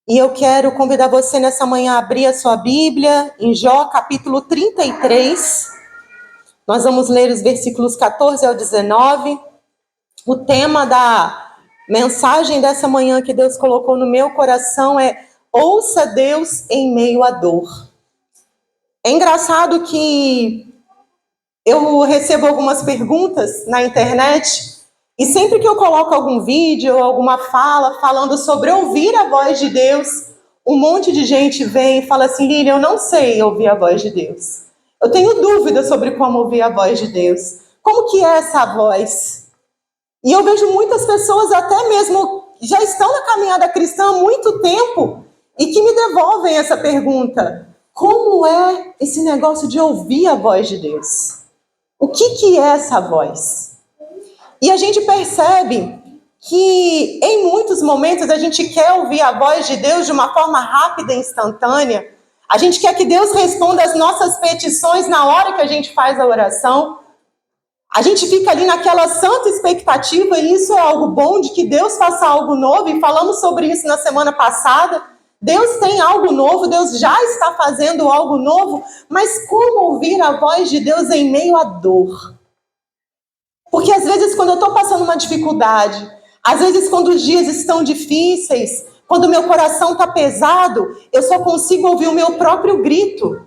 E eu quero convidar você nessa manhã a abrir a sua Bíblia em Jó, capítulo 33. Nós vamos ler os versículos 14 ao 19. O tema da mensagem dessa manhã que Deus colocou no meu coração é: ouça Deus em meio à dor. É engraçado que eu recebo algumas perguntas na internet e sempre que eu coloco algum vídeo ou alguma fala falando sobre ouvir a voz de Deus, um monte de gente vem e fala assim: Lilian, eu não sei ouvir a voz de Deus. Eu tenho dúvida sobre como ouvir a voz de Deus. Como que é essa voz? E eu vejo muitas pessoas até mesmo já estão na caminhada cristã há muito tempo e que me devolvem essa pergunta: como é esse negócio de ouvir a voz de Deus? O que é essa voz? E a gente percebe que em muitos momentos a gente quer ouvir a voz de Deus de uma forma rápida e instantânea. A gente quer que Deus responda as nossas petições na hora que a gente faz a oração. A gente fica ali naquela santa expectativa, e isso é algo bom, de que Deus faça algo novo, e falamos sobre isso na semana passada. Deus tem algo novo, Deus já está fazendo algo novo, mas como ouvir a voz de Deus em meio à dor? Porque às vezes quando eu estou passando uma dificuldade, às vezes quando os dias estão difíceis, quando o meu coração está pesado, eu só consigo ouvir o meu próprio grito.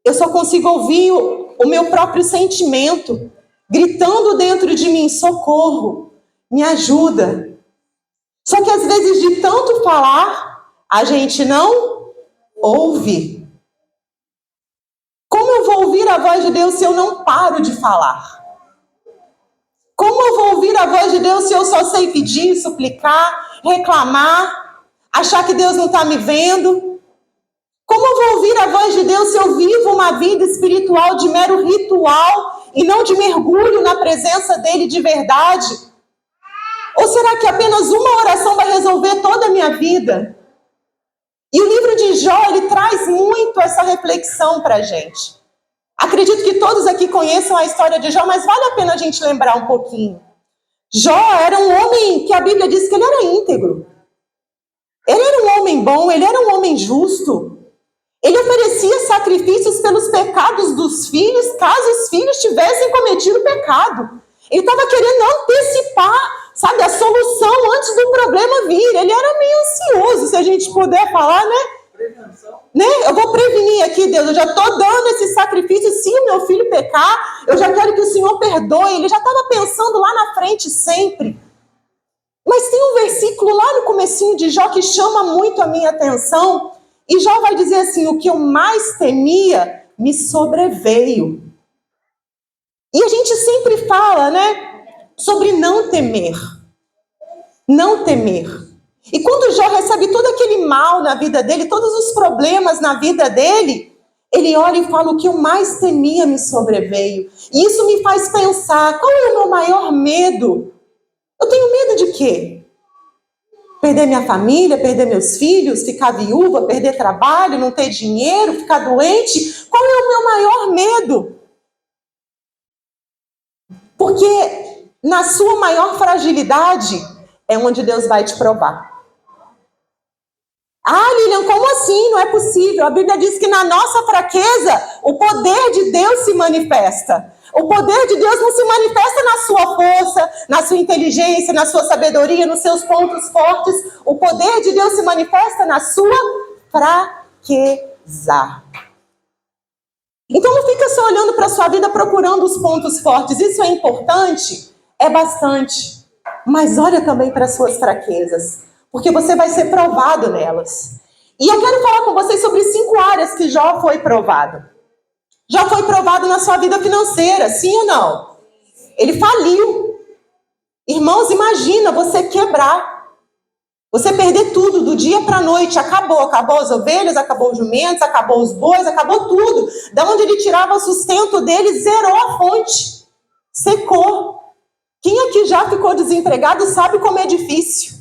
Eu só consigo ouvir o meu próprio sentimento gritando dentro de mim: socorro, me ajuda. Só que às vezes de tanto falar, a gente não ouve. Como eu vou ouvir a voz de Deus se eu não paro de falar? Como eu vou ouvir a voz de Deus se eu só sei pedir, suplicar, reclamar, achar que Deus não está me vendo? Como eu vou ouvir a voz de Deus se eu vivo uma vida espiritual de mero ritual e não de mergulho na presença dele de verdade? Ou será que apenas uma oração vai resolver toda a minha vida? E o livro de Jó, ele traz muito essa reflexão para a gente. Acredito que todos aqui conheçam a história de Jó, mas vale a pena a gente lembrar um pouquinho. Jó era um homem que a Bíblia diz que ele era íntegro. Ele era um homem bom, ele era um homem justo. Ele oferecia sacrifícios pelos pecados dos filhos, caso os filhos tivessem cometido pecado. Ele estava querendo antecipar, sabe, a solução antes do problema vir. Ele era meio ansioso, se a gente puder falar, né? Eu vou prevenir aqui, Deus, eu já estou dando esse sacrifício. Se o meu filho pecar, eu já quero que o Senhor perdoe. Ele já estava pensando lá na frente sempre. Mas tem um versículo lá no comecinho de Jó que chama muito a minha atenção. E Jó vai dizer assim: o que eu mais temia me sobreveio. E a gente sempre fala, né, sobre não temer. Não temer. E quando Jó recebe todo aquele mal na vida dele, todos os problemas na vida dele, ele olha e fala: o que eu mais temia me sobreveio. E isso me faz pensar: qual é o meu maior medo? Eu tenho medo de quê? Perder minha família, perder meus filhos, ficar viúva, perder trabalho, não ter dinheiro, ficar doente? Qual é o meu maior medo? Porque na sua maior fragilidade é onde Deus vai te provar. Ah, Lilian, como assim? Não é possível. A Bíblia diz que na nossa fraqueza o poder de Deus se manifesta. O poder de Deus não se manifesta na sua força, na sua inteligência, na sua sabedoria, nos seus pontos fortes. O poder de Deus se manifesta na sua fraqueza. Então não fica só olhando para a sua vida procurando os pontos fortes. Isso é importante? É bastante. Mas olha também para as suas fraquezas, porque você vai ser provado nelas. E eu quero falar com vocês sobre 5 áreas que Jó foi provado. Jó foi provado na sua vida financeira, sim ou não? Ele faliu. Irmãos, imagina você quebrar. Você perder tudo do dia para a noite. Acabou as ovelhas, acabou os jumentos, acabou os bois, acabou tudo. Da onde ele tirava o sustento dele, zerou a fonte. Secou. Quem aqui já ficou desempregado sabe como é difícil.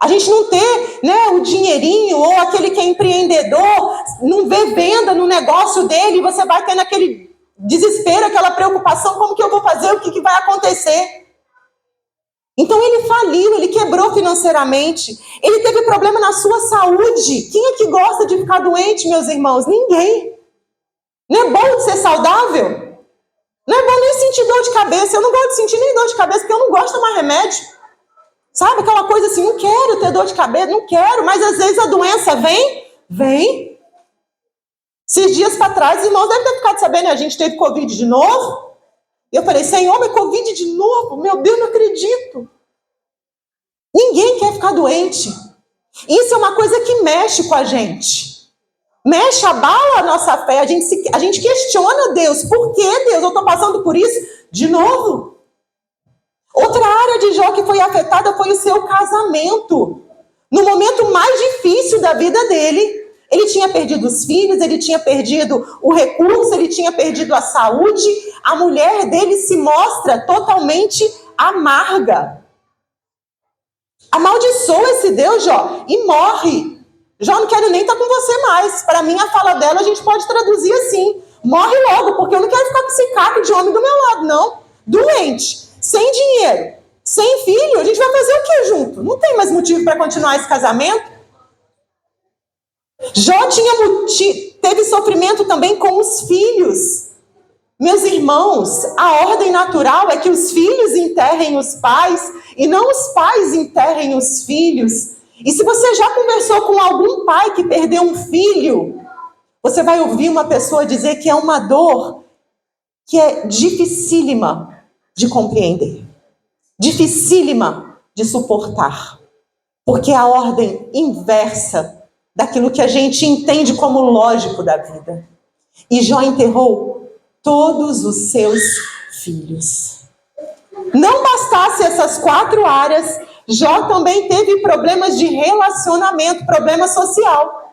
A gente não ter, né, o dinheirinho, ou aquele que é empreendedor, não vê venda no negócio dele, você vai tendo aquele desespero, aquela preocupação: como que eu vou fazer, o que vai acontecer? Então ele faliu, ele quebrou financeiramente, ele teve problema na sua saúde. Quem é que gosta de ficar doente, meus irmãos? Ninguém. Não é bom de ser saudável? Não é bom nem sentir dor de cabeça. Eu não gosto de sentir nem dor de cabeça, porque eu não gosto de tomar remédio. Sabe aquela coisa assim, não quero ter dor de cabeça, não quero, mas às vezes a doença vem. Esses dias para trás, os irmãos devem ter ficado sabendo, a gente teve Covid de novo. Eu falei, Senhor, mas Covid de novo? Meu Deus, não acredito. Ninguém quer ficar doente. Isso é uma coisa que mexe com a gente. Mexe, abala a nossa fé. A gente questiona Deus. Por que, Deus? Eu estou passando por isso de novo. Outra área de Jó que foi afetada foi o seu casamento. No momento mais difícil da vida dele, ele tinha perdido os filhos, ele tinha perdido o recurso, ele tinha perdido a saúde. A mulher dele se mostra totalmente amarga. Amaldiçoa esse Deus, Jó, e morre. Jó, não quero nem estar com você mais. Para mim, a fala dela, a gente pode traduzir assim. Morre logo, porque eu não quero ficar com esse caco de homem do meu lado, não. Doente, sem dinheiro, sem filho, a gente vai fazer o que junto? Não tem mais motivo para continuar esse casamento. Jó teve sofrimento também com os filhos. Meus irmãos, a ordem natural é que os filhos enterrem os pais e não os pais enterrem os filhos. E se você já conversou com algum pai que perdeu um filho, você vai ouvir uma pessoa dizer que é uma dor que é dificílima de compreender, dificílima de suportar, porque é a ordem inversa daquilo que a gente entende como lógico da vida. E Jó enterrou todos os seus filhos. Não bastasse essas 4 áreas, Jó também teve problemas de relacionamento, problema social.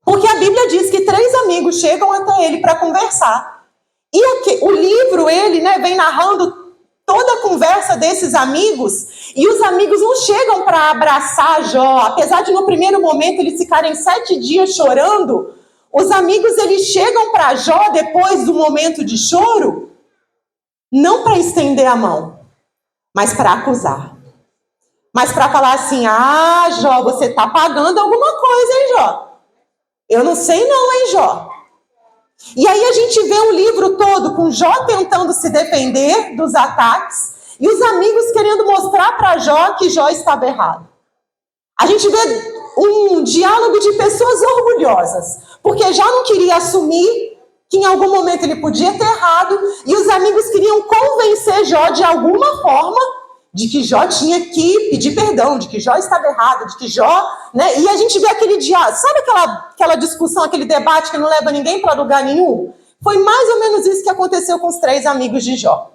Porque a Bíblia diz que 3 amigos chegam até ele para conversar. E o livro, ele vem narrando toda a conversa desses amigos, e os amigos não chegam para abraçar Jó, apesar de no primeiro momento eles ficarem 7 dias chorando. Os amigos, eles chegam para Jó depois do momento de choro, não para estender a mão, mas para acusar. Mas para falar assim, Jó, você está pagando alguma coisa, hein, Jó? Eu não sei não, hein, Jó? E aí a gente vê um livro todo com Jó tentando se defender dos ataques e os amigos querendo mostrar para Jó que Jó estava errado. A gente vê um diálogo de pessoas orgulhosas, porque Jó não queria assumir que em algum momento ele podia ter errado e os amigos queriam convencer Jó de alguma forma de que Jó tinha que pedir perdão, de que Jó estava errado, de que Jó... E a gente vê aquele diálogo, sabe aquela discussão, aquele debate que não leva ninguém para lugar nenhum? Foi mais ou menos isso que aconteceu com os 3 amigos de Jó.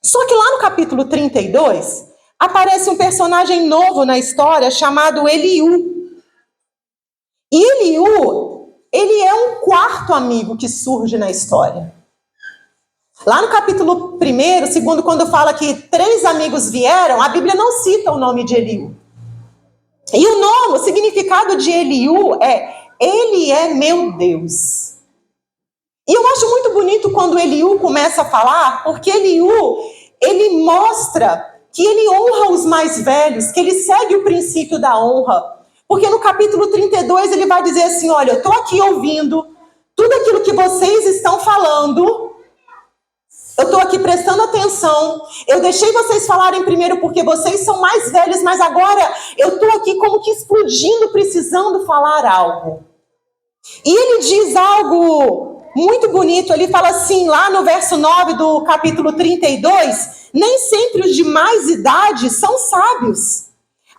Só que lá no capítulo 32, aparece um personagem novo na história chamado Eliú. E Eliú, ele é um 4º amigo que surge na história. Lá no capítulo 1º, 2º, quando fala que 3 amigos vieram, a Bíblia não cita o nome de Eliú. E o significado de Eliú é, ele é meu Deus. E eu acho muito bonito quando Eliú começa a falar, porque Eliú, ele mostra que ele honra os mais velhos, que ele segue o princípio da honra. Porque no capítulo 32 ele vai dizer assim, olha, eu estou aqui ouvindo tudo aquilo que vocês estão falando, eu estou aqui prestando atenção, eu deixei vocês falarem primeiro porque vocês são mais velhos, mas agora eu estou aqui como que explodindo, precisando falar algo. E ele diz algo muito bonito, ele fala assim, lá no verso 9 do capítulo 32, nem sempre os de mais idade são sábios.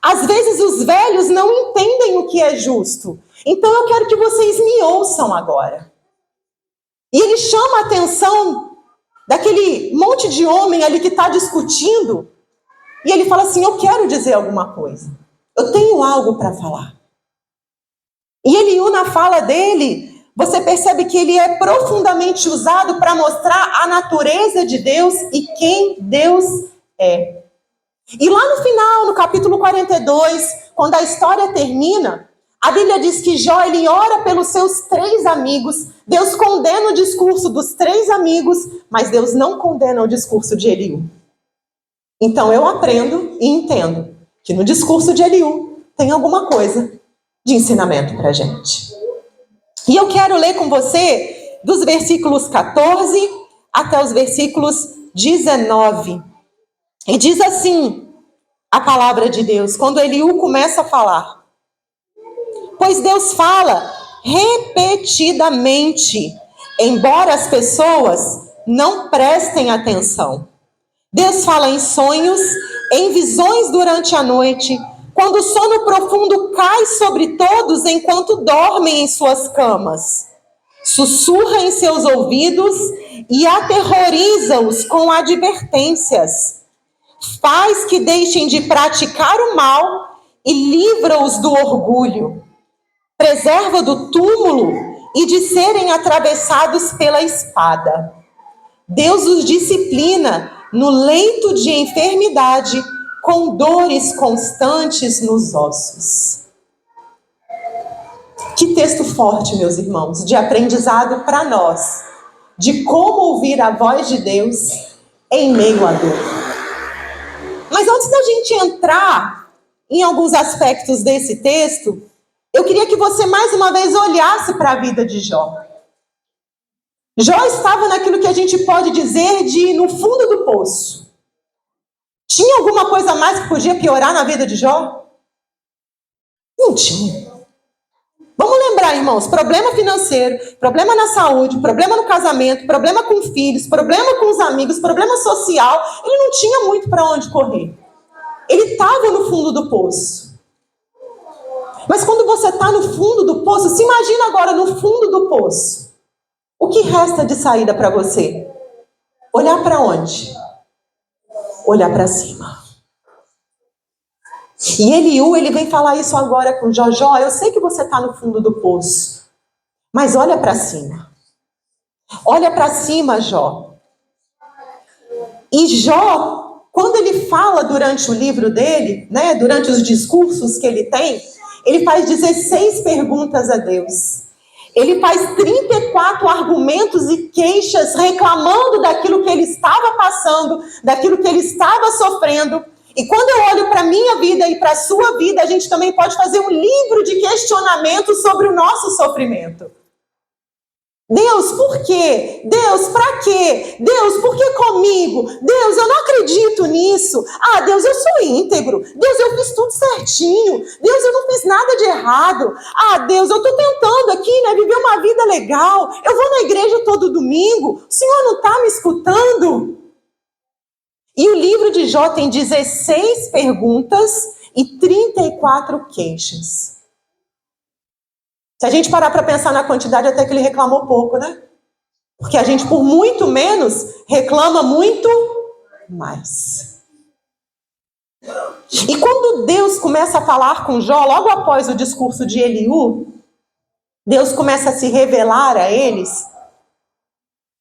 Às vezes os velhos não entendem o que é justo. Então eu quero que vocês me ouçam agora. E ele chama a atenção daquele monte de homem ali que está discutindo, e ele fala assim, eu quero dizer alguma coisa. Eu tenho algo para falar. E Eliú, na fala dele, você percebe que ele é profundamente usado para mostrar a natureza de Deus e quem Deus é. E lá no final, no capítulo 42, quando a história termina, a Bíblia diz que Jó, ele ora pelos seus 3 amigos, Deus condena o discurso dos 3 amigos, mas Deus não condena o discurso de Eliú. Então eu aprendo e entendo que no discurso de Eliú tem alguma coisa de ensinamento para a gente. E eu quero ler com você dos versículos 14 até os versículos 19. E diz assim a palavra de Deus, quando Eliú começa a falar. Pois Deus fala repetidamente, embora as pessoas não prestem atenção. Deus fala em sonhos, em visões durante a noite, quando o sono profundo cai sobre todos enquanto dormem em suas camas. Sussurra em seus ouvidos e aterroriza-os com advertências. Faz que deixem de praticar o mal e livra-os do orgulho. Preserva do túmulo e de serem atravessados pela espada. Deus os disciplina no leito de enfermidade, com dores constantes nos ossos. Que texto forte, meus irmãos, de aprendizado para nós, de como ouvir a voz de Deus em meio à dor. Mas antes da gente entrar em alguns aspectos desse texto, eu queria que você mais uma vez olhasse para a vida de Jó. Jó estava naquilo que a gente pode dizer de no fundo do poço. Tinha alguma coisa mais que podia piorar na vida de Jó? Não tinha. Vamos lembrar, irmãos, problema financeiro, problema na saúde, problema no casamento, problema com filhos, problema com os amigos, problema social. Ele não tinha muito para onde correr. Ele estava no fundo do poço. Mas quando você está no fundo do poço, se imagina agora no fundo do poço. O que resta de saída para você? Olhar para onde? Olhar para cima. E Eliú, ele vem falar isso agora com Jó. Jó, eu sei que você está no fundo do poço, mas olha para cima. Olha para cima, Jó. E Jó, quando ele fala durante o livro dele, né, durante os discursos que ele tem, ele faz 16 perguntas a Deus. Ele faz 34 argumentos e queixas reclamando daquilo que ele estava passando, daquilo que ele estava sofrendo. E quando eu olho para a minha vida e para a sua vida, a gente também pode fazer um livro de questionamentos sobre o nosso sofrimento. Deus, por quê? Deus, para quê? Deus, por que comigo? Deus, eu não acredito nisso. Ah, Deus, eu sou íntegro. Deus, eu fiz tudo certinho. Deus, eu não fiz nada de errado. Ah, Deus, eu estou tentando aqui, né, viver uma vida legal. Eu vou na igreja todo domingo. O Senhor não está me escutando? E o livro de Jó tem 16 perguntas e 34 queixas. Se a gente parar para pensar na quantidade, até que ele reclamou pouco, né? Porque a gente, por muito menos, reclama muito mais. E quando Deus começa a falar com Jó, logo após o discurso de Eliú, Deus começa a se revelar a eles.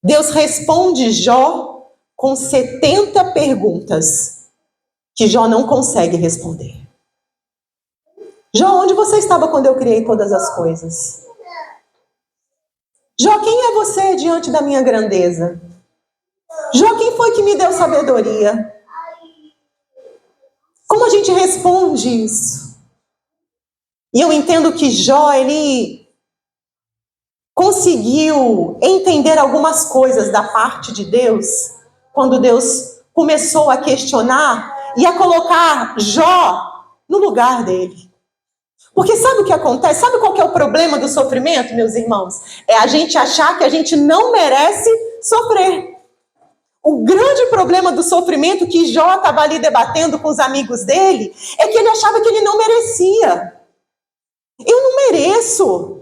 Deus responde Jó com 70 perguntas que Jó não consegue responder. Jó, onde você estava quando eu criei todas as coisas? Jó, quem é você diante da minha grandeza? Jó, quem foi que me deu sabedoria? Como a gente responde isso? E eu entendo que Jó, ele conseguiu entender algumas coisas da parte de Deus, quando Deus começou a questionar e a colocar Jó no lugar dele. Porque sabe o que acontece? Sabe qual que é o problema do sofrimento, meus irmãos? É a gente achar que a gente não merece sofrer. O grande problema do sofrimento que Jó estava ali debatendo com os amigos dele é que ele achava que ele não merecia. Eu não mereço.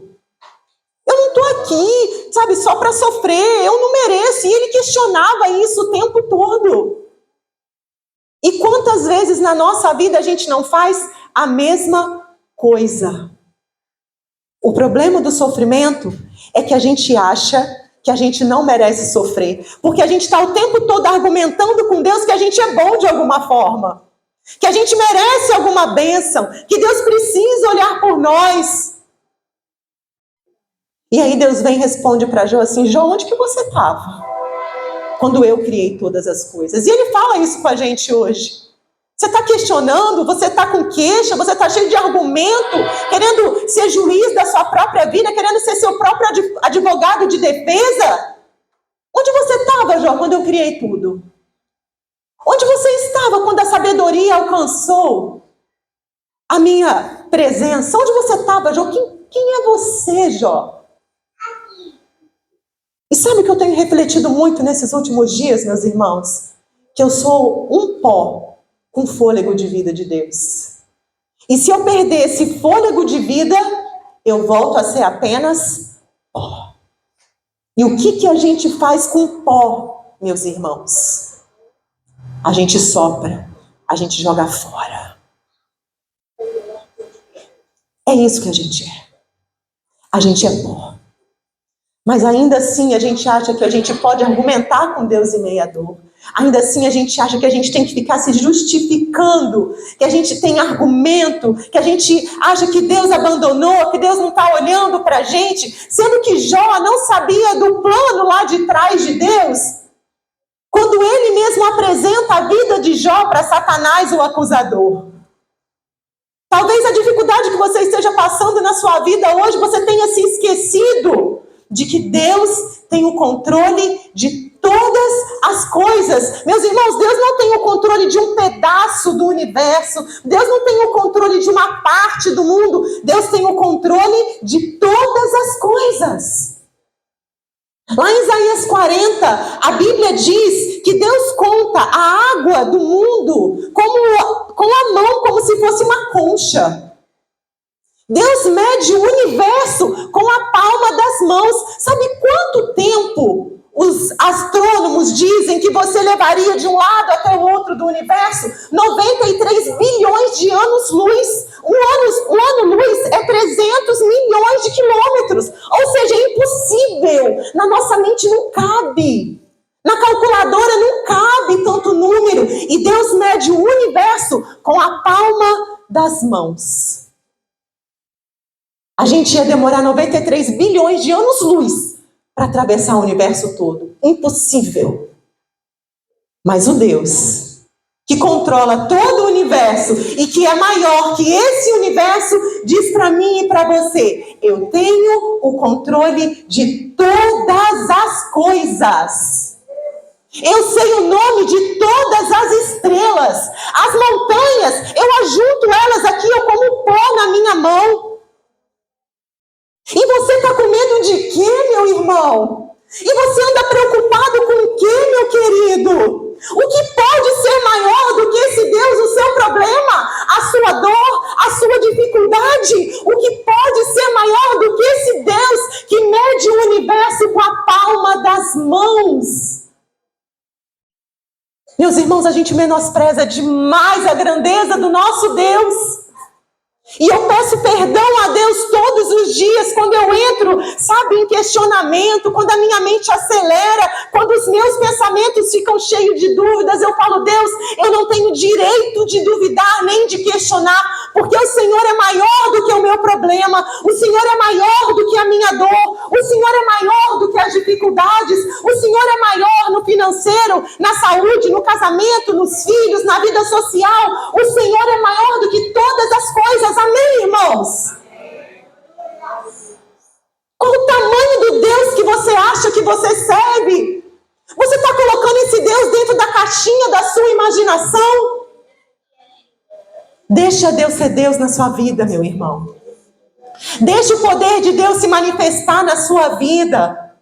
Eu não estou aqui, sabe, só para sofrer. Eu não mereço. E ele questionava isso o tempo todo. E quantas vezes na nossa vida a gente não faz a mesma coisa? O problema do sofrimento é que a gente acha que a gente não merece sofrer, porque a gente está o tempo todo argumentando com Deus que a gente é bom de alguma forma, que a gente merece alguma bênção, que Deus precisa olhar por nós. E aí Deus vem e responde para Jó assim: Jó, onde que você estava? quando eu criei todas as coisas. E ele fala isso com a gente hoje. Você está questionando, você está com queixa, você está cheio de argumento, querendo ser juiz da sua própria vida, querendo ser seu próprio advogado de defesa? Onde você estava, Jó, quando eu criei tudo? Onde você estava quando a sabedoria alcançou a minha presença? Onde você estava, Jó? Quem é você, Jó? E sabe que eu tenho refletido muito nesses últimos dias, meus irmãos? Que eu sou um pó com fôlego de vida de Deus. E se eu perder esse fôlego de vida, eu volto a ser apenas pó. E o que a gente faz com pó, meus irmãos? A gente sopra, a gente joga fora. É isso que a gente é. A gente é pó. Mas ainda assim a gente acha que a gente pode argumentar com Deus em meio à dor. Ainda assim a gente acha que a gente tem que ficar se justificando, que a gente tem argumento, que a gente acha que Deus abandonou, que Deus não está olhando para a gente, sendo que Jó não sabia do plano lá de trás de Deus. Quando ele mesmo apresenta a vida de Jó para Satanás, o acusador. Talvez a dificuldade que você esteja passando na sua vida hoje, você tenha se esquecido de que Deus tem o controle de todas as coisas. Meus irmãos, Deus não tem o controle de um pedaço do universo. Deus não tem o controle de uma parte do mundo. Deus tem o controle de todas as coisas. Lá em Isaías 40, a Bíblia diz que Deus conta a água do mundo com a mão, como se fosse uma concha. Deus mede o universo com a palma das mãos. Sabe quanto tempo os astrônomos dizem que você levaria de um lado até o outro do universo? 93 bilhões de anos-luz. Um ano-luz é 300 milhões de quilômetros. Ou seja, é impossível. Na nossa mente não cabe. Na calculadora não cabe tanto número. E Deus mede o universo com a palma das mãos. A gente ia demorar 93 bilhões de anos-luz para atravessar o universo todo. Impossível. Mas o Deus que controla todo o universo e que é maior que esse universo, diz para mim e para você: eu tenho o controle de todas as coisas. Eu sei o nome de todas as estrelas. As montanhas, eu ajunto elas aqui, eu como pó na minha mão. E você está com medo de quê, meu irmão? E você anda preocupado com o quê, meu querido? O que pode ser maior do que esse Deus, o seu problema, a sua dor, a sua dificuldade? O que pode ser maior do que esse Deus que mede o universo com a palma das mãos? Meus irmãos, a gente menospreza demais a grandeza do nosso Deus. E eu peço perdão a Deus todos os dias, quando eu entro, sabe, em questionamento, quando a minha mente acelera, quando os meus pensamentos ficam cheios de dúvidas, eu falo: Deus, eu não tenho direito de duvidar nem de questionar, porque o Senhor é maior do que o meu problema, o Senhor é maior do que a minha dor, o Senhor é maior do que as dificuldades, o Senhor é maior no financeiro, na saúde, no casamento, nos filhos, na vida social. O Senhor é maior do que todas as coisas. Amém, irmãos? Qual o tamanho do Deus que você acha que você serve? Você está colocando esse Deus dentro da caixinha da sua imaginação? Deixa Deus ser Deus na sua vida, meu irmão. Deixa o poder de Deus se manifestar na sua vida.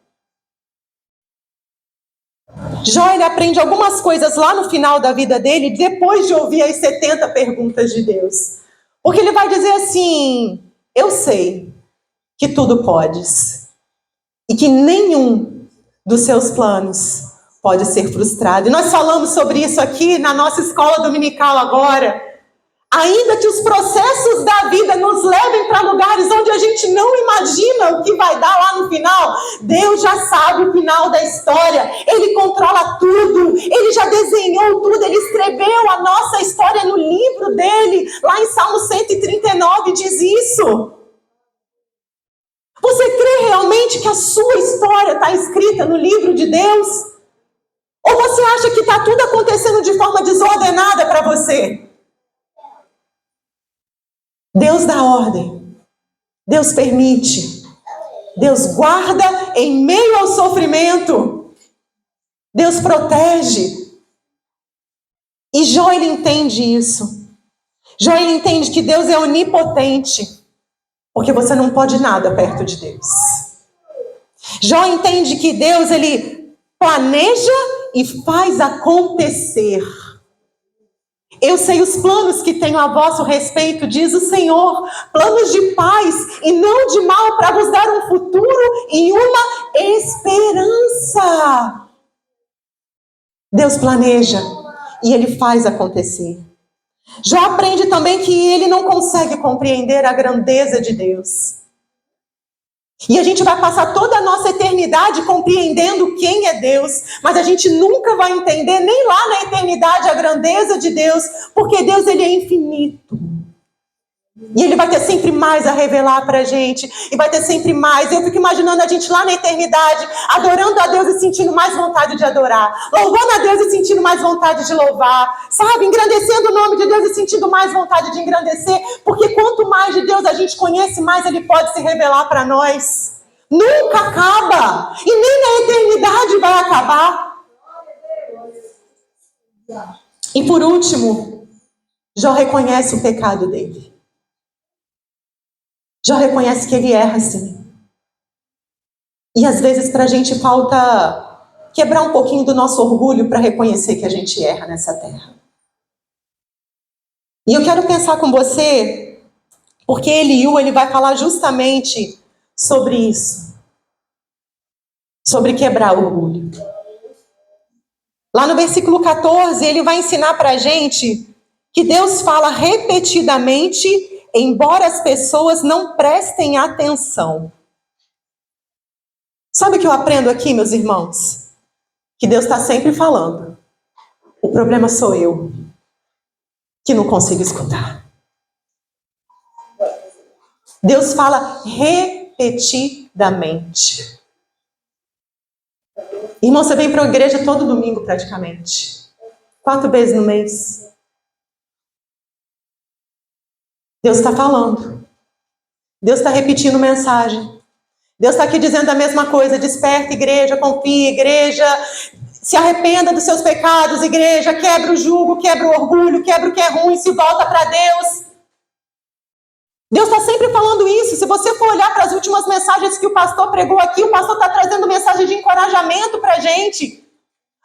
Jó, ele aprende algumas coisas lá no final da vida dele, depois de ouvir as 70 perguntas de Deus. Porque ele vai dizer assim: eu sei que tudo podes e que nenhum dos seus planos pode ser frustrado. E nós falamos sobre isso aqui na nossa escola dominical agora. Ainda que os processos da vida nos levem para lugares onde a gente não imagina o que vai dar lá no final, Deus já sabe o final da história. Ele controla tudo, Ele já desenhou tudo, Ele escreveu a nossa história no livro dele. Lá em Salmo 139 diz isso. Você crê realmente que a sua história está escrita no livro de Deus? Ou você acha que está tudo acontecendo de forma desordenada para você? Deus dá ordem. Deus permite. Deus guarda em meio ao sofrimento. Deus protege. E Jó, ele entende isso. Jó, ele entende que Deus é onipotente. Porque você não pode nada perto de Deus. Jó entende que Deus, ele planeja e faz acontecer. Eu sei os planos que tenho a vosso respeito, diz o Senhor, planos de paz e não de mal, para vos dar um futuro e uma esperança. Deus planeja e ele faz acontecer. Jó aprende também que ele não consegue compreender a grandeza de Deus. E a gente vai passar toda a nossa eternidade compreendendo quem é Deus, mas a gente nunca vai entender nem lá na eternidade a grandeza de Deus, porque Deus, ele é infinito. E ele vai ter sempre mais a revelar pra gente, e vai ter sempre mais. Eu fico imaginando a gente lá na eternidade, adorando a Deus e sentindo mais vontade de adorar, louvando a Deus e sentindo mais vontade de louvar, sabe? Engrandecendo o nome de Deus e sentindo mais vontade de engrandecer, porque quanto mais de Deus a gente conhece, mais ele pode se revelar para nós. Nunca acaba, e nem na eternidade vai acabar. E por último, Jó reconhece o pecado dele. Jó reconhece que ele erra, sim. E às vezes para a gente falta quebrar um pouquinho do nosso orgulho para reconhecer que a gente erra nessa terra. E eu quero pensar com você, porque Eliú, ele vai falar justamente sobre isso. Sobre quebrar o orgulho. Lá no versículo 14, ele vai ensinar para a gente que Deus fala repetidamente, embora as pessoas não prestem atenção. Sabe o que eu aprendo aqui, meus irmãos? Que Deus está sempre falando. O problema sou eu, que não consigo escutar. Deus fala repetidamente. Irmão, você vem para a igreja todo domingo praticamente. 4 vezes no mês. Deus está falando. Deus está repetindo mensagem. Deus está aqui dizendo a mesma coisa. Desperta, igreja, confia, igreja. Se arrependa dos seus pecados, igreja. Quebra o jugo, quebra o orgulho, quebra o que é ruim, se volta para Deus. Deus está sempre falando isso. Se você for olhar para as últimas mensagens que o pastor pregou aqui, o pastor está trazendo mensagem de encorajamento para a gente.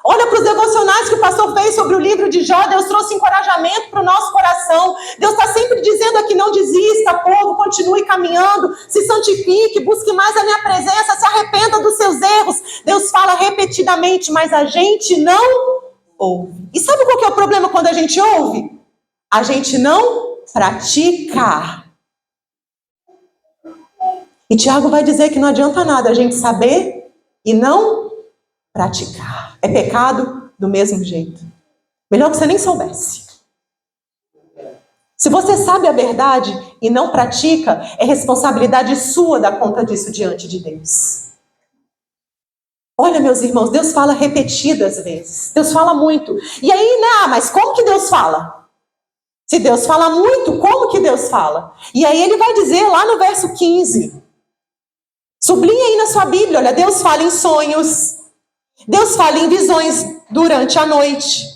Olha para os devocionais que o pastor fez sobre o livro de Jó. Deus trouxe encorajamento para o nosso coração. Deus está sempre dizendo aqui, não desista, povo, continue caminhando, se santifique, busque mais a minha presença, se arrependa dos seus erros. Deus fala repetidamente, mas a gente não ouve. E sabe qual que é o problema quando a gente ouve? A gente não pratica. E Tiago vai dizer que não adianta nada a gente saber e não praticar. É pecado do mesmo jeito. Melhor que você nem soubesse. Se você sabe a verdade e não pratica, é responsabilidade sua dar conta disso diante de Deus. Olha, meus irmãos, Deus fala repetidas vezes. Deus fala muito. E aí, mas como que Deus fala? Se Deus fala muito, como que Deus fala? E aí ele vai dizer lá no verso 15. Sublinha aí na sua Bíblia, olha, Deus fala em sonhos. Deus fala em visões durante a noite.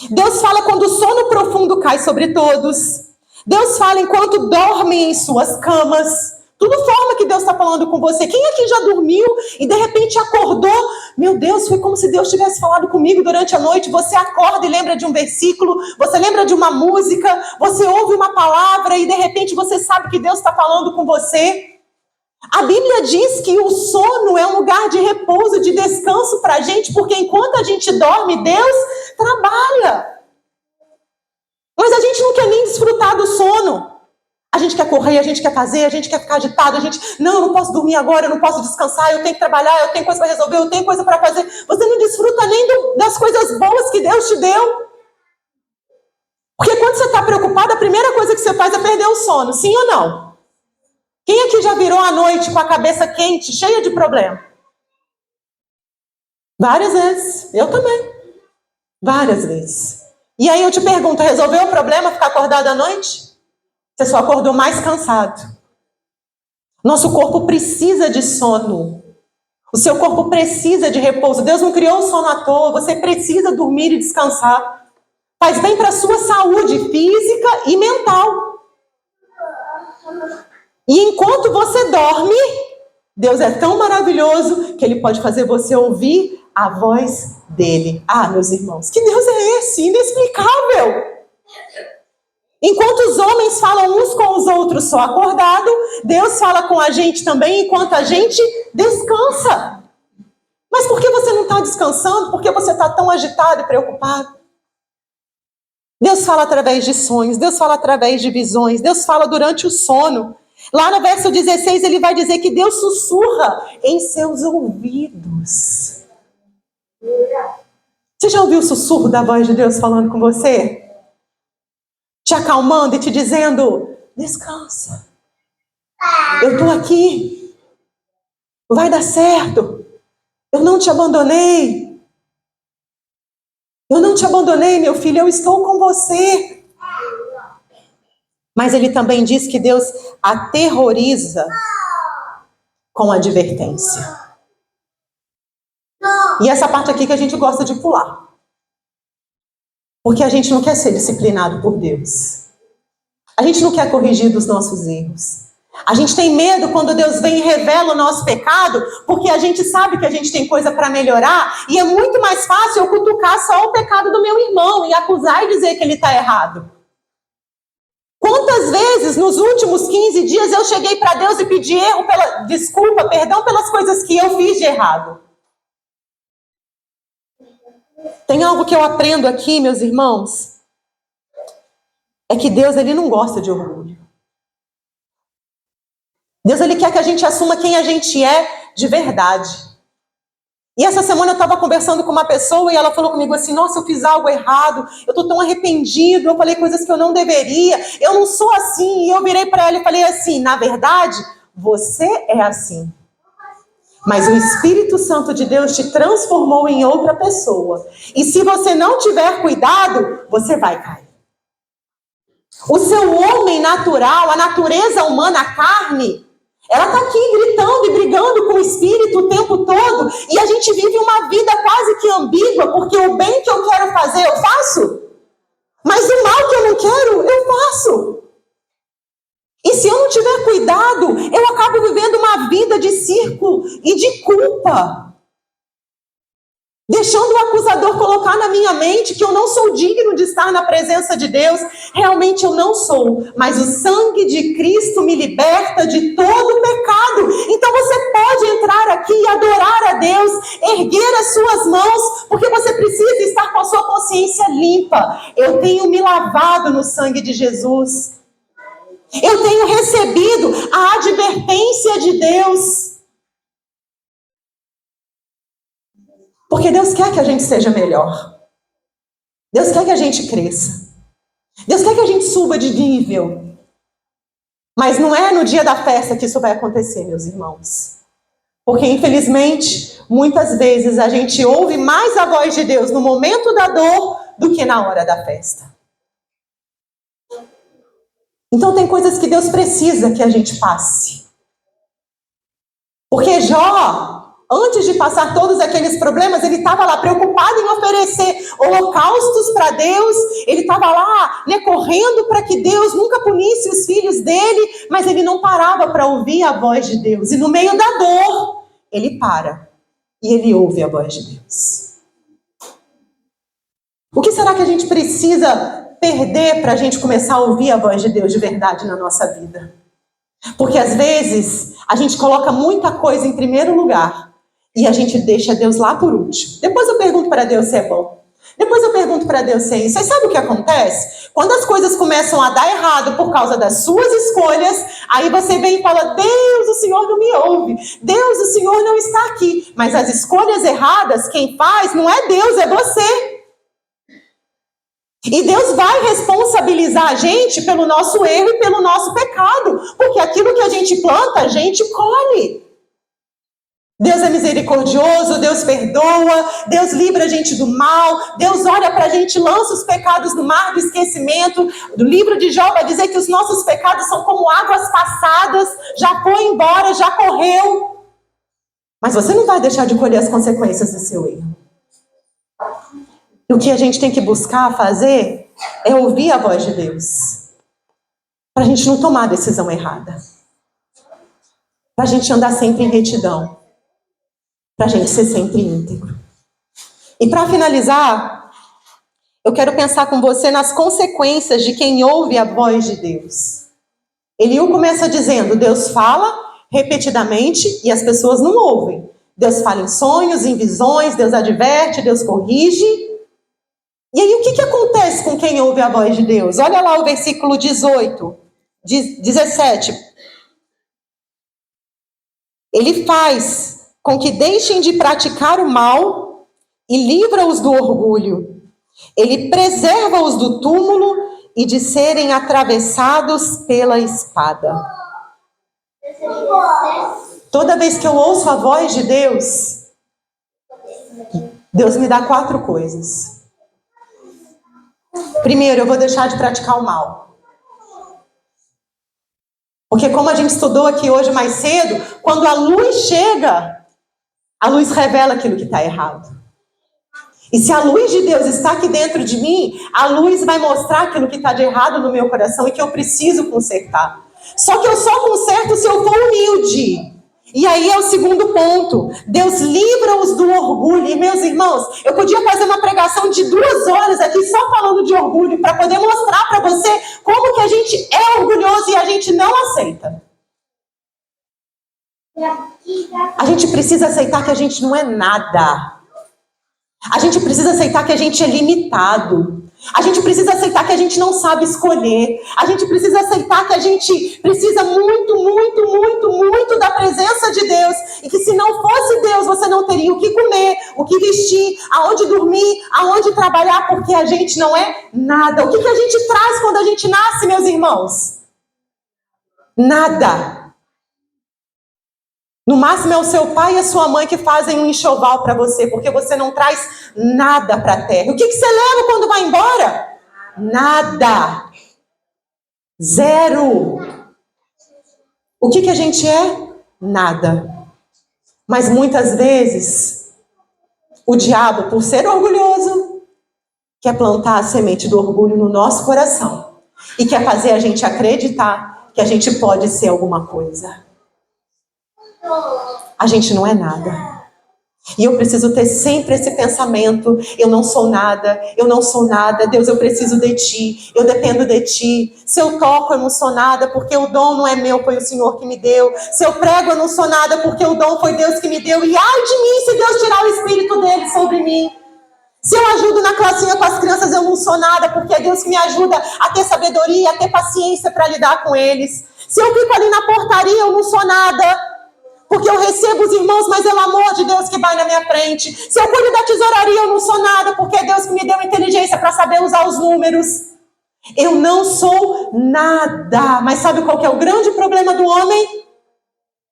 Deus fala quando o sono profundo cai sobre todos. Deus fala enquanto dormem em suas camas. Tudo forma que Deus está falando com você. Quem aqui já dormiu e de repente acordou? Meu Deus, foi como se Deus tivesse falado comigo durante a noite. Você acorda e lembra de um versículo, você lembra de uma música, você ouve uma palavra e de repente você sabe que Deus está falando com você. A Bíblia diz que o sono é um lugar de repouso, de descanso para a gente, porque enquanto a gente dorme, Deus trabalha. Mas a gente não quer nem desfrutar do sono. A gente quer correr, a gente quer fazer, a gente quer ficar agitado, não, eu não posso dormir agora, eu não posso descansar, eu tenho que trabalhar, eu tenho coisa para resolver, eu tenho coisa para fazer. Você não desfruta nem das coisas boas que Deus te deu. Porque quando você está preocupado, a primeira coisa que você faz é perder o sono, sim ou não? Quem aqui já virou à noite com a cabeça quente, cheia de problema? Várias vezes. Eu também. Várias vezes. E aí eu te pergunto, resolveu o problema ficar acordado à noite? Você só acordou mais cansado. Nosso corpo precisa de sono. O seu corpo precisa de repouso. Deus não criou o sono à toa. Você precisa dormir e descansar. Faz bem para a sua saúde física e mental. E enquanto você dorme, Deus é tão maravilhoso que Ele pode fazer você ouvir a voz dele. Ah, meus irmãos, que Deus é esse? Inexplicável! Enquanto os homens falam uns com os outros só acordado, Deus fala com a gente também enquanto a gente descansa. Mas por que você não está descansando? Por que você está tão agitado e preocupado? Deus fala através de sonhos, Deus fala através de visões, Deus fala durante o sono. Lá no verso 16 ele vai dizer que Deus sussurra em seus ouvidos. Você já ouviu o sussurro da voz de Deus falando com você? Te acalmando e te dizendo, descansa. Eu estou aqui. Vai dar certo. Eu não te abandonei. Eu não te abandonei, meu filho. Eu estou com você. Mas ele também diz que Deus aterroriza com advertência. E essa parte aqui que a gente gosta de pular. Porque a gente não quer ser disciplinado por Deus. A gente não quer corrigir dos nossos erros. A gente tem medo quando Deus vem e revela o nosso pecado, porque a gente sabe que a gente tem coisa para melhorar, e é muito mais fácil eu cutucar só o pecado do meu irmão e acusar e dizer que ele está errado. Quantas vezes nos últimos 15 dias eu cheguei para Deus e pedi desculpa, perdão pelas coisas que eu fiz de errado? Tem algo que eu aprendo aqui, meus irmãos, é que Deus, ele não gosta de orgulho. Deus, ele quer que a gente assuma quem a gente é de verdade. E essa semana eu estava conversando com uma pessoa e ela falou comigo assim, nossa, eu fiz algo errado, eu estou tão arrependido, eu falei coisas que eu não deveria, eu não sou assim. E eu virei para ela e falei assim, na verdade, você é assim. Mas o Espírito Santo de Deus te transformou em outra pessoa. E se você não tiver cuidado, você vai cair. O seu homem natural, a natureza humana, a carne, ela está aqui gritando e brigando com o Espírito o tempo todo. E a gente vive uma vida quase que ambígua, porque o bem que eu quero fazer, eu faço. Mas o mal que eu não quero, eu faço. E se eu não tiver cuidado, eu acabo vivendo uma vida de círculo e de culpa. Deixando o acusador colocar na minha mente que eu não sou digno de estar na presença de Deus. Realmente eu não sou. Mas o sangue de Cristo me liberta de todo pecado. Então você pode entrar aqui e adorar a Deus, erguer as suas mãos, porque você precisa estar com a sua consciência limpa. Eu tenho me lavado no sangue de Jesus. Eu tenho recebido a advertência de Deus. Porque Deus quer que a gente seja melhor. Deus quer que a gente cresça. Deus quer que a gente suba de nível. Mas não é no dia da festa que isso vai acontecer, meus irmãos. Porque, infelizmente, muitas vezes a gente ouve mais a voz de Deus no momento da dor do que na hora da festa. Então tem coisas que Deus precisa que a gente passe. Porque Jó, antes de passar todos aqueles problemas, ele estava lá preocupado em oferecer holocaustos para Deus. Ele estava lá, correndo para que Deus nunca punisse os filhos dele, mas ele não parava para ouvir a voz de Deus. E no meio da dor, ele para e ele ouve a voz de Deus. O que será que a gente precisa perder para a gente começar a ouvir a voz de Deus de verdade na nossa vida? Porque às vezes a gente coloca muita coisa em primeiro lugar e a gente deixa Deus lá por último. Depois eu pergunto para Deus se é bom. Depois eu pergunto para Deus se é isso. Você sabe o que acontece? Quando as coisas começam a dar errado por causa das suas escolhas, aí você vem e fala, Deus, o Senhor não me ouve. Deus, o Senhor não está aqui. Mas as escolhas erradas, quem faz não é Deus, é você. E Deus vai responsabilizar a gente pelo nosso erro e pelo nosso pecado. Porque aquilo que a gente planta, a gente colhe. Deus é misericordioso, Deus perdoa, Deus livra a gente do mal, Deus olha para a gente, lança os pecados no mar do esquecimento. Do livro de Jó vai dizer que os nossos pecados são como águas passadas, já foi embora, já correu. Mas você não vai deixar de colher as consequências do seu erro. O que a gente tem que buscar fazer é ouvir a voz de Deus, para a gente não tomar a decisão errada, para a gente andar sempre em retidão, para a gente ser sempre íntegro. E para finalizar, eu quero pensar com você nas consequências de quem ouve a voz de Deus. Eliú começa dizendo, Deus fala repetidamente e as pessoas não ouvem. Deus fala em sonhos, em visões, Deus adverte, Deus corrige. E aí o que acontece com quem ouve a voz de Deus? Olha lá o versículo 17. Ele faz com que deixem de praticar o mal e livra-os do orgulho. Ele preserva-os do túmulo e de serem atravessados pela espada. Toda vez que eu ouço a voz de Deus, Deus me dá 4 coisas. Primeiro, eu vou deixar de praticar o mal. Porque como a gente estudou aqui hoje mais cedo, quando a luz chega, a luz revela aquilo que está errado. E se a luz de Deus está aqui dentro de mim, a luz vai mostrar aquilo que está de errado no meu coração e que eu preciso consertar. Só que eu só conserto se eu for humilde. E aí é o segundo ponto. Deus livra-os do orgulho. E meus irmãos, eu podia fazer uma pregação de 2 horas aqui só falando de orgulho, para poder mostrar para você como que a gente é orgulhoso e a gente não aceita. A gente precisa aceitar que a gente não é nada. A gente precisa aceitar que a gente é limitado. A gente precisa aceitar que a gente não sabe escolher. A gente precisa aceitar que a gente precisa muito, muito, muito, muito da presença de Deus. E que se não fosse Deus, você não teria o que comer, o que vestir, aonde dormir, aonde trabalhar, porque a gente não é nada. O que a gente traz quando a gente nasce, meus irmãos? Nada. No máximo é o seu pai e a sua mãe que fazem um enxoval para você, porque você não traz nada para a terra. O que você leva quando vai embora? Nada. Zero. O que a gente é? Nada. Mas muitas vezes, o diabo, por ser orgulhoso, quer plantar a semente do orgulho no nosso coração e quer fazer a gente acreditar que a gente pode ser alguma coisa. A gente não é nada. E eu preciso ter sempre esse pensamento, eu não sou nada, Deus, eu preciso de Ti, eu dependo de Ti. Se eu toco, eu não sou nada, porque o dom não é meu, foi o Senhor que me deu. Se eu prego, eu não sou nada, porque o dom foi Deus que me deu. E ai de mim se Deus tirar o Espírito dele sobre mim. Se eu ajudo na classinha com as crianças, eu não sou nada, porque é Deus que me ajuda a ter sabedoria, a ter paciência para lidar com eles. Se eu fico ali na portaria, eu não sou nada, porque eu recebo os irmãos, mas é o amor de Deus que vai na minha frente. Se eu cuido da tesouraria, eu não sou nada, porque é Deus que me deu inteligência para saber usar os números. Eu não sou nada. Mas sabe qual que é o grande problema do homem?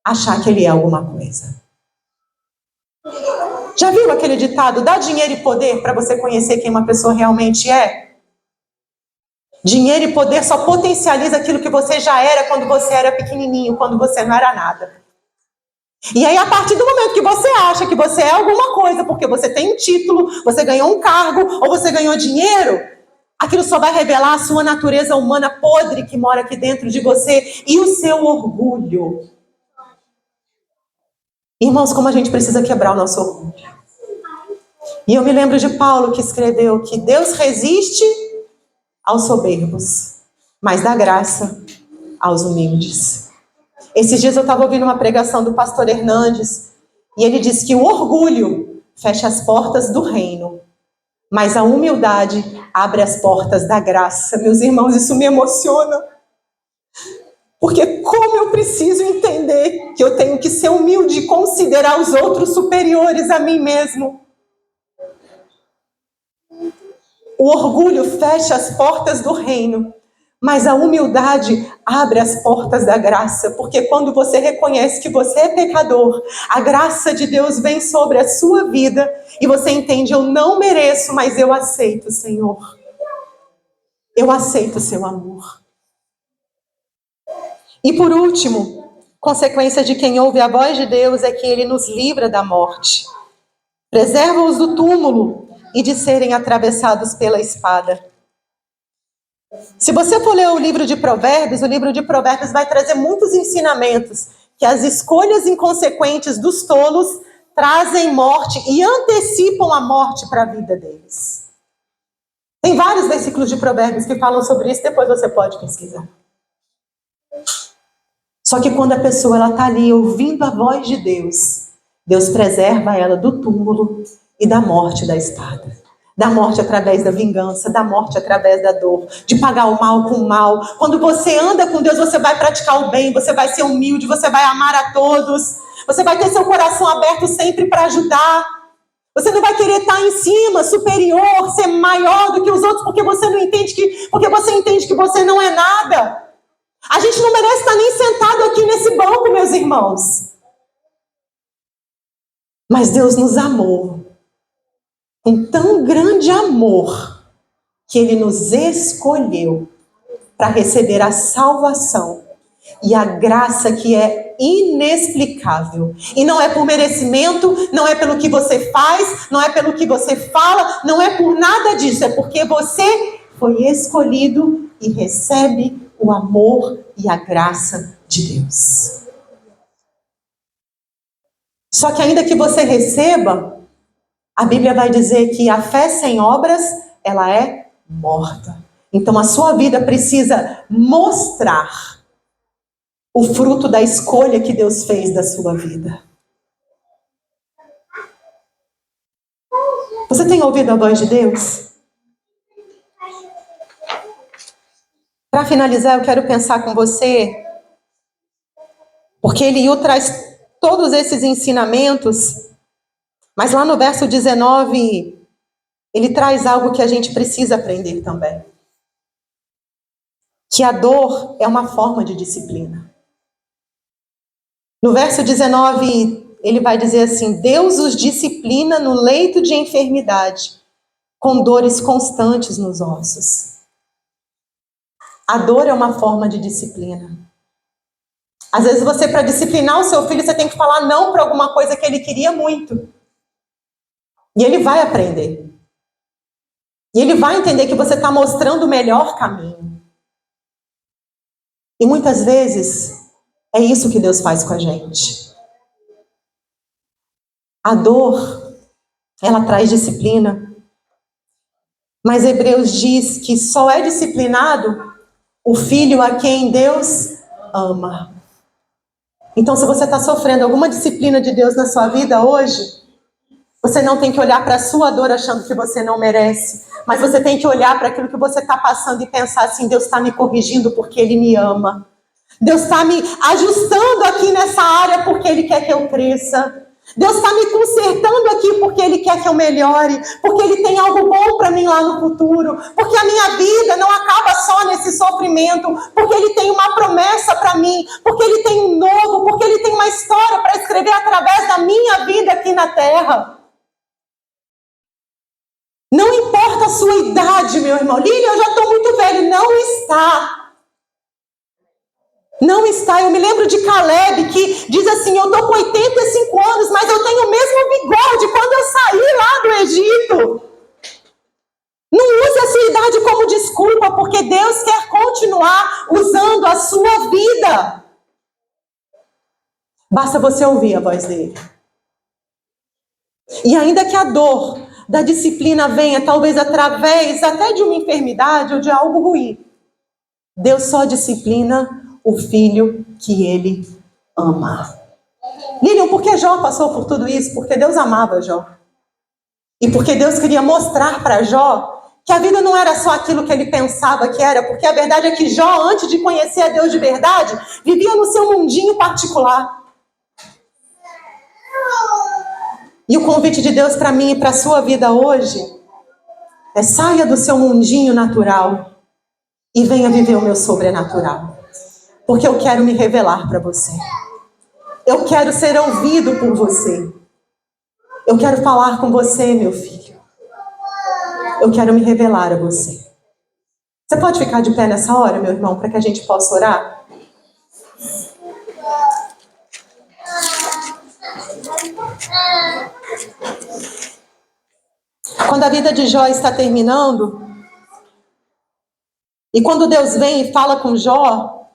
Achar que ele é alguma coisa. Já viu aquele ditado, dá dinheiro e poder para você conhecer quem uma pessoa realmente é? Dinheiro e poder só potencializa aquilo que você já era quando você era pequenininho, quando você não era nada. E aí, a partir do momento que você acha que você é alguma coisa, porque você tem um título, você ganhou um cargo, ou você ganhou dinheiro, aquilo só vai revelar a sua natureza humana podre que mora aqui dentro de você e o seu orgulho. Irmãos, como a gente precisa quebrar o nosso orgulho. E eu me lembro de Paulo que escreveu que Deus resiste aos soberbos, mas dá graça aos humildes. Esses dias eu estava ouvindo uma pregação do pastor Hernandes e ele disse que o orgulho fecha as portas do reino, mas a humildade abre as portas da graça. Meus irmãos, isso me emociona. Porque como eu preciso entender que eu tenho que ser humilde e considerar os outros superiores a mim mesmo. O orgulho fecha as portas do reino, Mas a humildade abre as portas da graça, porque quando você reconhece que você é pecador, a graça de Deus vem sobre a sua vida e você entende: eu não mereço, mas eu aceito, Senhor. Eu aceito o seu amor. E por último, consequência de quem ouve a voz de Deus é que ele nos livra da morte, preserva-os do túmulo e de serem atravessados pela espada. Se você for ler o livro de Provérbios vai trazer muitos ensinamentos, que as escolhas inconsequentes dos tolos trazem morte e antecipam a morte para a vida deles. Tem vários versículos de Provérbios que falam sobre isso, depois você pode pesquisar. Só que quando a pessoa está ali ouvindo a voz de Deus, Deus preserva ela do túmulo e da morte da espada. Da morte através da vingança, da morte através da dor, de pagar o mal com o mal. Quando você anda com Deus, você vai praticar o bem, você vai ser humilde, você vai amar a todos, você vai ter seu coração aberto sempre para ajudar. Você não vai querer estar em cima, superior, ser maior do que os outros, porque você entende que você não é nada. A gente não merece estar nem sentado aqui nesse banco, meus irmãos. Mas Deus nos amou com tão grande amor que Ele nos escolheu para receber a salvação e a graça que é inexplicável. E não é por merecimento, não é pelo que você faz, não é pelo que você fala, não é por nada disso, é porque você foi escolhido e recebe o amor e a graça de Deus. Só que ainda que você receba, a Bíblia vai dizer que a fé sem obras, ela é morta. Então a sua vida precisa mostrar o fruto da escolha que Deus fez da sua vida. Você tem ouvido a voz de Deus? Para finalizar, eu quero pensar com você, porque Eliú traz todos esses ensinamentos, mas lá no verso 19, ele traz algo que a gente precisa aprender também. Que a dor é uma forma de disciplina. No verso 19, ele vai dizer assim: Deus os disciplina no leito de enfermidade, com dores constantes nos ossos. A dor é uma forma de disciplina. Às vezes você, para disciplinar o seu filho, você tem que falar não para alguma coisa que ele queria muito. E ele vai aprender. E ele vai entender que você está mostrando o melhor caminho. E muitas vezes é isso que Deus faz com a gente. A dor, ela traz disciplina. Mas Hebreus diz que só é disciplinado o filho a quem Deus ama. Então, se você está sofrendo alguma disciplina de Deus na sua vida hoje, você não tem que olhar para a sua dor achando que você não merece, mas você tem que olhar para aquilo que você está passando e pensar assim: Deus está me corrigindo porque Ele me ama. Deus está me ajustando aqui nessa área porque Ele quer que eu cresça. Deus está me consertando aqui porque Ele quer que eu melhore, porque Ele tem algo bom para mim lá no futuro, porque a minha vida não acaba só nesse sofrimento, porque Ele tem uma promessa para mim, porque Ele tem um novo, porque Ele tem uma história para escrever através da minha vida aqui na terra. Não importa a sua idade, meu irmão. Lília, eu já estou muito velho. Não está. Não está. Eu me lembro de Caleb, que diz assim: eu estou com 85 anos, mas eu tenho o mesmo vigor de quando eu saí lá do Egito. Não use a sua idade como desculpa, porque Deus quer continuar usando a sua vida. Basta você ouvir a voz dele. E ainda que a dor da disciplina venha, talvez através até de uma enfermidade ou de algo ruim, Deus só disciplina o filho que Ele ama. Lilian, por que Jó passou por tudo isso? Porque Deus amava Jó. E porque Deus queria mostrar para Jó que a vida não era só aquilo que ele pensava que era, porque a verdade é que Jó, antes de conhecer a Deus de verdade, vivia no seu mundinho particular. E o convite de Deus para mim e para a sua vida hoje é: saia do seu mundinho natural e venha viver o meu sobrenatural. Porque eu quero me revelar para você. Eu quero ser ouvido por você. Eu quero falar com você, meu filho. Eu quero me revelar a você. Você pode ficar de pé nessa hora, meu irmão, para que a gente possa orar? Quando a vida de Jó está terminando, e quando Deus vem e fala com Jó,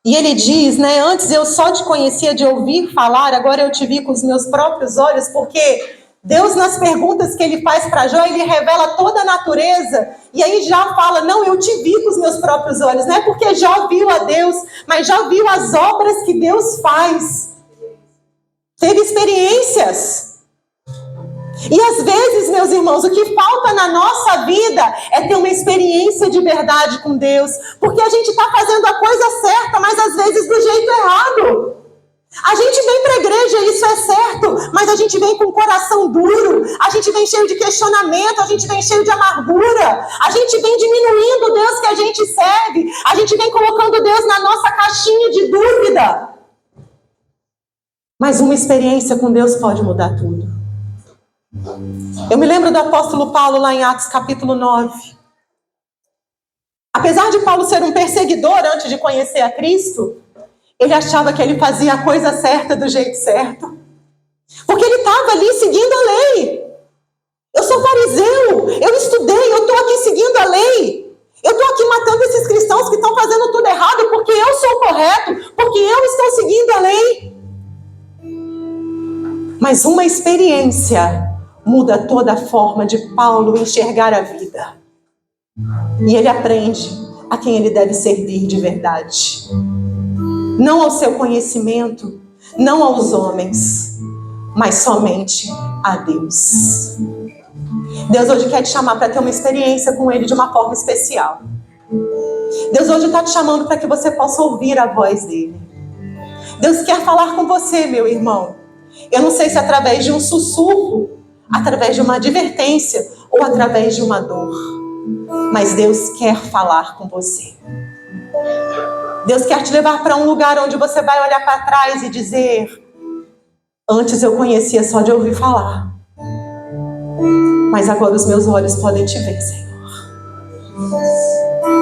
e ele diz, né, antes eu só te conhecia de ouvir falar, agora eu te vi com os meus próprios olhos, porque Deus, nas perguntas que ele faz para Jó, ele revela toda a natureza, e aí Jó fala, não, eu te vi com os meus próprios olhos, não é porque Jó viu a Deus, mas Jó viu as obras que Deus faz, teve experiências. E às vezes, meus irmãos, o que falta na nossa vida é ter uma experiência de verdade com Deus, porque a gente está fazendo a coisa certa, mas às vezes do jeito errado. A gente vem para a igreja, isso é certo, mas a gente vem com o coração duro, a gente vem cheio de questionamento, a gente vem cheio de amargura, a gente vem diminuindo o Deus que a gente serve, a gente vem colocando Deus na nossa caixinha de dúvida. Mas uma experiência com Deus pode mudar tudo. Eu me lembro do apóstolo Paulo lá em Atos capítulo 9. Apesar de Paulo ser um perseguidor antes de conhecer a Cristo, ele achava que ele fazia a coisa certa do jeito certo. Porque ele estava ali seguindo a lei. Eu sou fariseu, eu estudei, eu estou aqui seguindo a lei. Eu estou aqui matando esses cristãos que estão fazendo tudo errado porque eu sou correto, porque eu estou seguindo a lei. Mas uma experiência muda toda a forma de Paulo enxergar a vida. E ele aprende a quem ele deve servir de verdade. Não ao seu conhecimento, não aos homens, mas somente a Deus. Deus hoje quer te chamar para ter uma experiência com Ele de uma forma especial. Deus hoje está te chamando para que você possa ouvir a voz dEle. Deus quer falar com você, meu irmão. Eu não sei se através de um sussurro, através de uma advertência ou através de uma dor. Mas Deus quer falar com você. Deus quer te levar para um lugar onde você vai olhar para trás e dizer: antes eu conhecia só de ouvir falar, mas agora os meus olhos podem te ver, Senhor.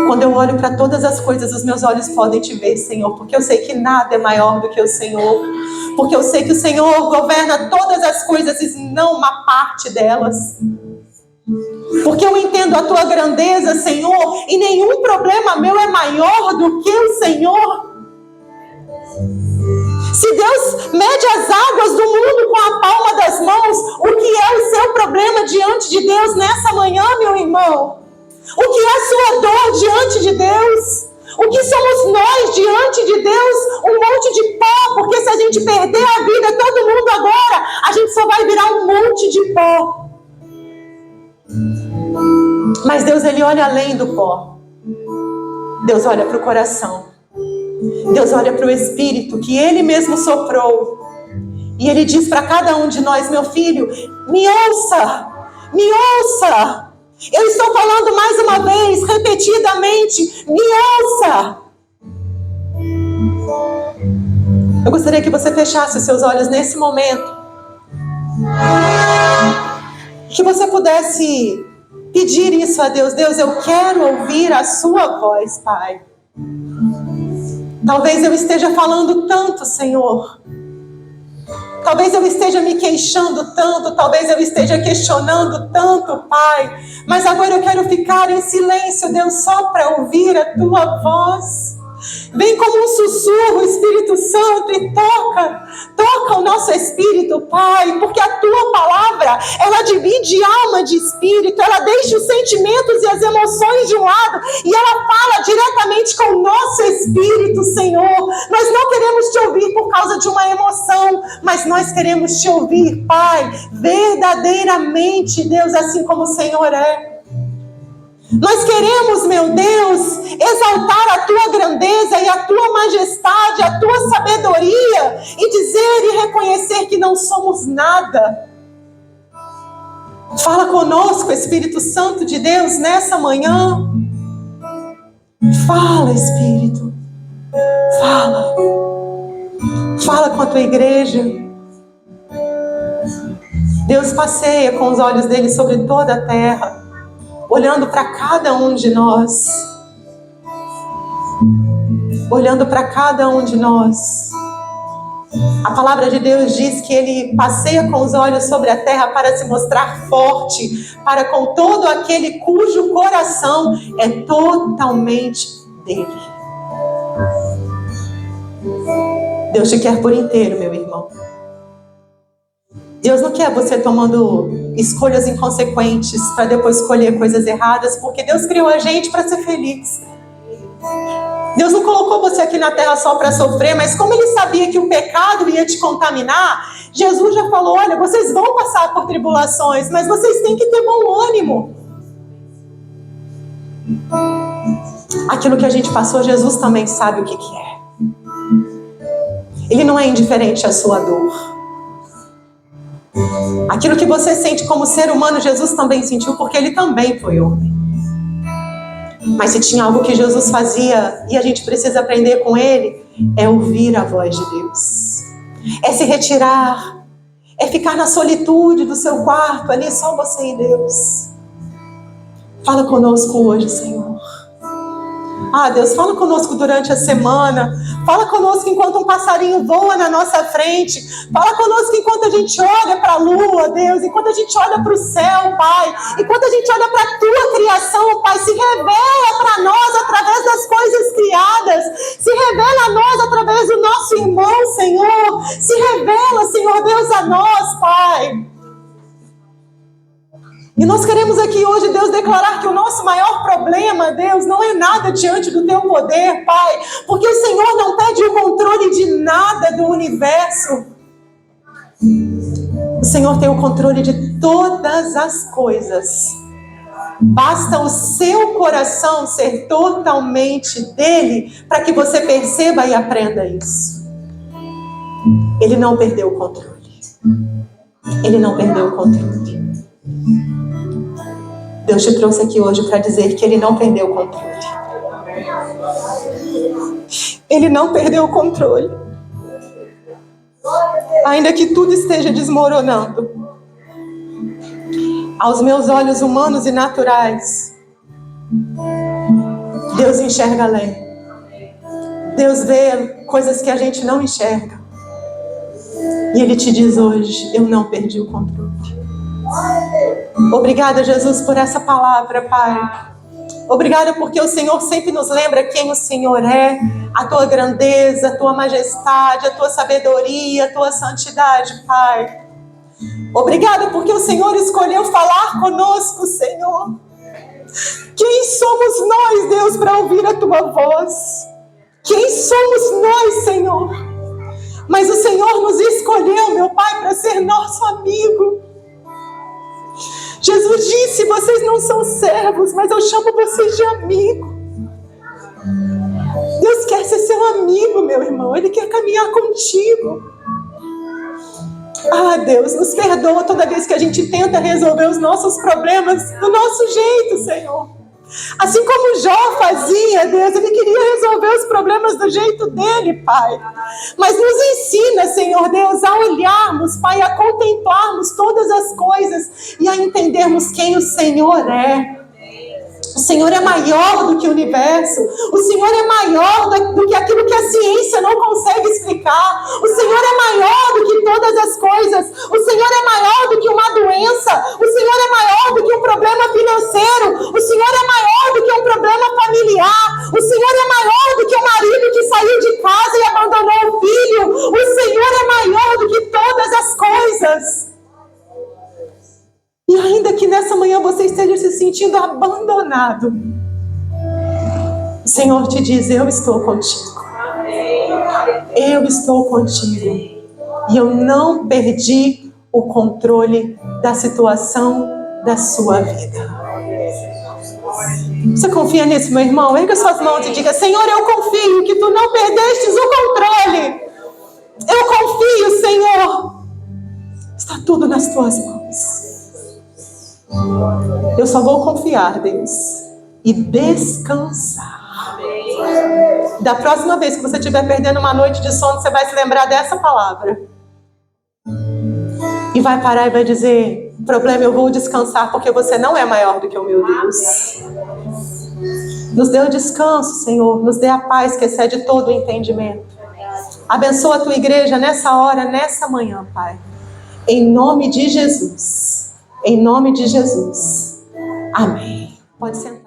Quando eu olho para todas as coisas, os meus olhos podem te ver, Senhor, porque eu sei que nada é maior do que o Senhor, porque eu sei que o Senhor governa todas as coisas e não uma parte delas. Porque eu entendo a tua grandeza, Senhor, e nenhum problema meu é maior do que o Senhor. Se Deus mede as águas do mundo com a palma das mãos, o que é o seu problema diante de Deus nessa manhã, meu irmão? O que é a sua dor diante de Deus? O que somos nós diante de Deus? Um monte de pó, porque se a gente perder a vida, todo mundo agora, a gente só vai virar um monte de pó. Mas Deus, Ele olha além do pó. Deus olha para o coração. Deus olha para o Espírito que Ele mesmo soprou. E Ele diz para cada um de nós: meu filho, me ouça, me ouça. Eu estou falando mais uma vez, repetidamente, me ouça. Eu gostaria que você fechasse os seus olhos nesse momento. Que você pudesse pedir isso a Deus. Deus, eu quero ouvir a sua voz, Pai. Talvez eu esteja falando tanto, Senhor. Talvez eu esteja me queixando tanto, talvez eu esteja questionando tanto, Pai. Mas agora eu quero ficar em silêncio, Deus, só para ouvir a tua voz. Vem como um sussurro, Espírito Santo, e toca o nosso espírito, Pai, porque a tua palavra, ela divide alma de espírito, ela deixa os sentimentos e as emoções de um lado, e ela fala diretamente com o nosso espírito, Senhor. Nós não queremos te ouvir por causa de uma emoção, mas nós queremos te ouvir, Pai, verdadeiramente, Deus, assim como o Senhor é. Nós queremos, meu Deus, exaltar a tua grandeza e a tua majestade, a tua sabedoria, e dizer e reconhecer que não somos nada. Fala conosco, Espírito Santo de Deus, nessa manhã. Fala, Espírito. Fala. Fala com a tua igreja. Deus passeia com os olhos dele sobre toda a terra, olhando para cada um de nós. Olhando para cada um de nós. A palavra de Deus diz que ele passeia com os olhos sobre a terra para se mostrar forte, para com todo aquele cujo coração é totalmente dele. Deus te quer por inteiro, meu irmão. Deus não quer você tomando escolhas inconsequentes para depois escolher coisas erradas, porque Deus criou a gente para ser feliz. Deus não colocou você aqui na terra só para sofrer, mas como ele sabia que o pecado ia te contaminar, Jesus já falou, olha, vocês vão passar por tribulações, mas vocês têm que ter bom ânimo. Aquilo que a gente passou, Jesus também sabe o que é. Ele não é indiferente à sua dor. Aquilo que você sente como ser humano, Jesus também sentiu, porque ele também foi homem. Mas se tinha algo que Jesus fazia, e a gente precisa aprender com ele, é ouvir a voz de Deus. É se retirar. É ficar na solitude do seu quarto, ali só você e Deus. Fala conosco hoje, Senhor. Ah, Deus, fala conosco durante a semana. Fala conosco enquanto um passarinho voa na nossa frente. Fala conosco enquanto a gente olha para a lua, Deus. Enquanto a gente olha para o céu, Pai. Enquanto a gente olha para a Tua criação, Pai. Se revela para nós através das coisas criadas. Se revela a nós através do nosso irmão, Senhor. Se revela, Senhor Deus, a nós, Pai. E nós queremos aqui hoje, Deus, declarar que o nosso maior problema, Deus, não é nada diante do Teu poder, Pai. Porque o Senhor não pede o controle de nada do universo. O Senhor tem o controle de todas as coisas. Basta o seu coração ser totalmente dele para que você perceba e aprenda isso. Ele não perdeu o controle. Ele não perdeu o controle. Deus te trouxe aqui hoje para dizer que Ele não perdeu o controle. Ele não perdeu o controle. Ainda que tudo esteja desmoronando, aos meus olhos humanos e naturais, Deus enxerga além. Deus vê coisas que a gente não enxerga. E Ele te diz hoje, eu não perdi o controle. Obrigada, Jesus, por essa palavra, Pai. Obrigada porque o Senhor sempre nos lembra quem o Senhor é, a Tua grandeza, a Tua majestade, a Tua sabedoria, a Tua santidade, Pai. Obrigada porque o Senhor escolheu falar conosco, Senhor. Quem somos nós, Deus, para ouvir a Tua voz? Quem somos nós, Senhor? Mas o Senhor nos escolheu, meu Pai, para ser nosso amigo. Jesus disse, vocês não são servos, mas eu chamo vocês de amigo. Deus quer ser seu amigo, meu irmão. Ele quer caminhar contigo. Ah, Deus, nos perdoa toda vez que a gente tenta resolver os nossos problemas do nosso jeito, Senhor. Assim como Jó fazia, Deus, ele queria resolver os problemas do jeito dele, Pai. Mas nos ensina, Senhor Deus, a olharmos, Pai, a contemplarmos todas as coisas e a entendermos quem o Senhor é. O Senhor é maior do que o universo. O Senhor é maior do que aquilo que a ciência não consegue explicar. O Senhor é maior do que todas as coisas. O Senhor é maior do que uma doença. O Senhor é maior do que um problema financeiro. O Senhor é maior do que um problema familiar. O Senhor é maior do que o marido que saiu de casa e abandonou o filho. O Senhor é maior do que todas as coisas. E ainda que nessa manhã você esteja se sentindo abandonado, o Senhor te diz, eu estou contigo. Eu estou contigo. E eu não perdi o controle da situação da sua vida. Você confia nisso, meu irmão? Erga suas mãos e diga, Senhor, eu confio que tu não perdestes o controle. Eu confio, Senhor. Está tudo nas tuas mãos. Eu só vou confiar, Deus, e descansar. Da próxima vez que você estiver perdendo uma noite de sono, você vai se lembrar dessa palavra. E vai parar e vai dizer: problema, eu vou descansar, porque você não é maior do que o meu Deus. Nos dê o descanso, Senhor. Nos dê a paz que excede todo o entendimento. Abençoa a tua igreja nessa hora, nessa manhã, Pai. Em nome de Jesus. Em nome de Jesus. Amém. Pode sentar.